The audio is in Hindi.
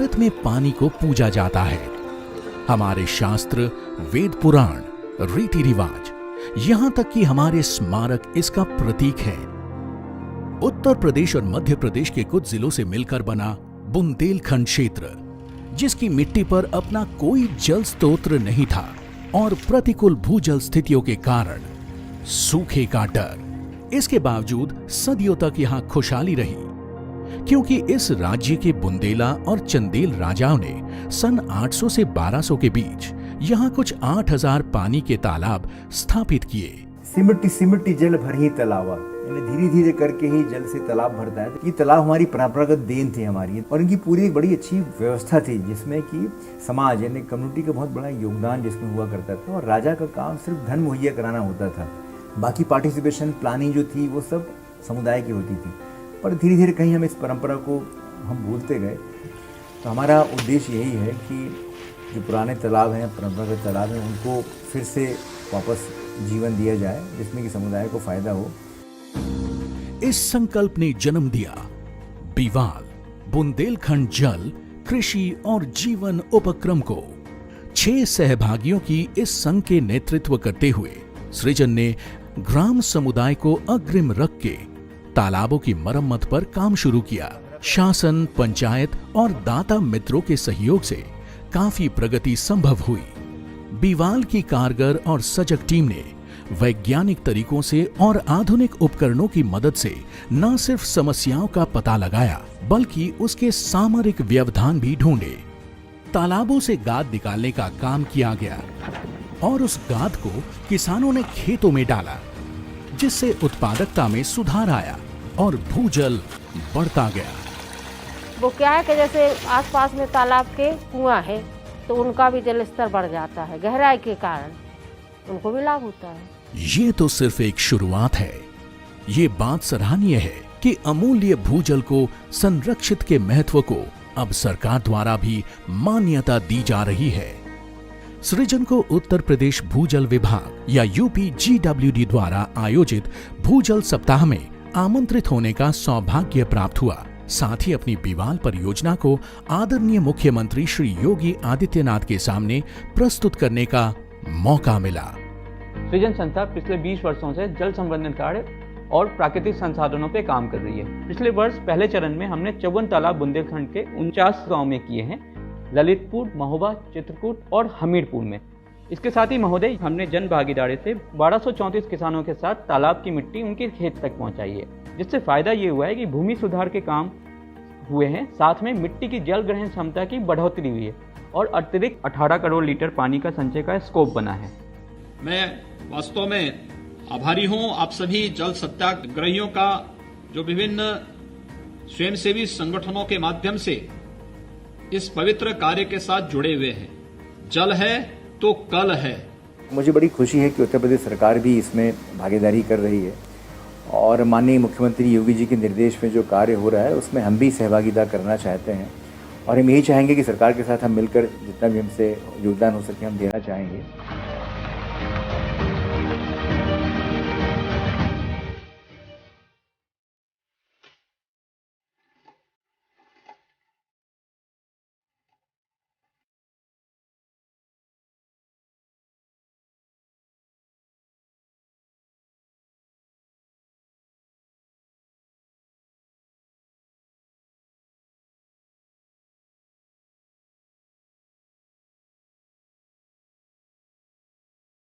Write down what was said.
भारत में पानी को पूजा जाता है। हमारे शास्त्र, वेद पुराण, रीति रिवाज, यहाँ तक कि हमारे स्मारक इसका प्रतीक है। उत्तर प्रदेश और मध्य प्रदेश के कुछ जिलों से मिलकर बना बुंदेलखंड क्षेत्र, जिसकी मिट्टी पर अपना कोई जल स्रोत नहीं था और प्रतिकूल भूजल स्थितियों के कारण सूखे का डर, इसके बावजूद सदियों तक यहाँ खुशहाली रही, क्योंकि इस राज्य के बुंदेला और चंदेल राजाओं ने सन 800 से 1200 के बीच यहाँ कुछ 8000 पानी के तालाब स्थापित किए। सिमटी सिमटी जल भर ही तालाबा, यानी धीरे धीरे करके ही जल से तालाब भरता है। ये तालाब हमारी परंपरागत देन थी हमारी, और इनकी पूरी एक बड़ी अच्छी व्यवस्था थी जिसमें कि समाज यानी कम्युनिटी का बहुत बड़ा योगदान जिसमें हुआ करता था, और राजा का काम सिर्फ धन मुहैया कराना होता था। बाकी पार्टिसिपेशन प्लानिंग जो थी वो सब समुदाय की होती थी। पर धीरे धीरे कहीं हम इस परंपरा को हम भूलते गए। तो हमारा उद्देश्य यही है कि जो पुराने तालाब हैं, परंपरागत तालाब हैं, उनको फिर से वापस जीवन दिया जाए जिसमें कि समुदाय को फायदा हो। इस संकल्प ने जन्म दिया बीवाल बुंदेलखंड जल, कृषि और जीवन उपक्रम को। 6 सहभागियों की इस संघ के नेतृत्व करते हुए सृजन ने ग्राम समुदाय को अग्रिम रख के तालाबों की मरम्मत पर काम शुरू किया। शासन, पंचायत और दाता मित्रों के सहयोग से काफी प्रगति संभव हुई। बीवाल की कारगर और सजग टीम ने वैज्ञानिक तरीकों से और आधुनिक उपकरणों की मदद से न सिर्फ समस्याओं का पता लगाया, बल्कि उसके सामरिक व्यवधान भी ढूंढे। तालाबों से गाद निकालने का काम किया गया और उस गाद को किसानों ने खेतों में डाला, जिससे उत्पादकता में सुधार आया और भूजल बढ़ता गया। वो क्या है कि जैसे आसपास में तालाब के कुआं है तो उनका भी जल स्तर बढ़ जाता है, गहराई के कारण उनको भी लाभ होता है। ये तो सिर्फ एक शुरुआत है। ये बात सराहनीय है कि अमूल्य भूजल को संरक्षित के महत्व को अब सरकार द्वारा भी मान्यता दी जा रही है। सृजन को उत्तर प्रदेश भूजल विभाग या यूपी GWD द्वारा आयोजित भूजल सप्ताह में आमंत्रित होने का सौभाग्य प्राप्त हुआ। साथ ही अपनी बीवाल परियोजना को आदरणीय मुख्यमंत्री श्री योगी आदित्यनाथ के सामने प्रस्तुत करने का मौका मिला। सृजन संस्था पिछले 20 वर्षों से जल संवर्धन कार्य और प्राकृतिक संसाधनों पे काम कर रही है। पिछले वर्ष पहले चरण में हमने 54 तालाब बुंदेलखंड के 49 गाँव में किए हैं, ललितपुर, महोबा, चित्रकूट और हमीरपुर में। इसके साथ ही महोदय, हमने जन भागीदारी से 1234 किसानों के साथ तालाब की मिट्टी उनके खेत तक पहुंचाई है, जिससे फायदा ये हुआ है कि भूमि सुधार के काम हुए हैं, साथ में मिट्टी की जल ग्रहण क्षमता की बढ़ोतरी हुई है और अतिरिक्त 18 करोड़ लीटर पानी का संचय का स्कोप बना है। मैं वास्तव में आभारी हूं आप सभी जल सत्याग्रहियों का, जो विभिन्न स्वयंसेवी संगठनों के माध्यम से इस पवित्र कार्य के साथ जुड़े हुए हैं। जल है तो कल है। मुझे बड़ी खुशी है कि उत्तर प्रदेश सरकार भी इसमें भागीदारी कर रही है, और माननीय मुख्यमंत्री योगी जी के निर्देश में जो कार्य हो रहा है उसमें हम भी सहभागिता करना चाहते हैं, और हम यही चाहेंगे कि सरकार के साथ हम मिलकर जितना भी हमसे योगदान हो सके हम देना चाहेंगे।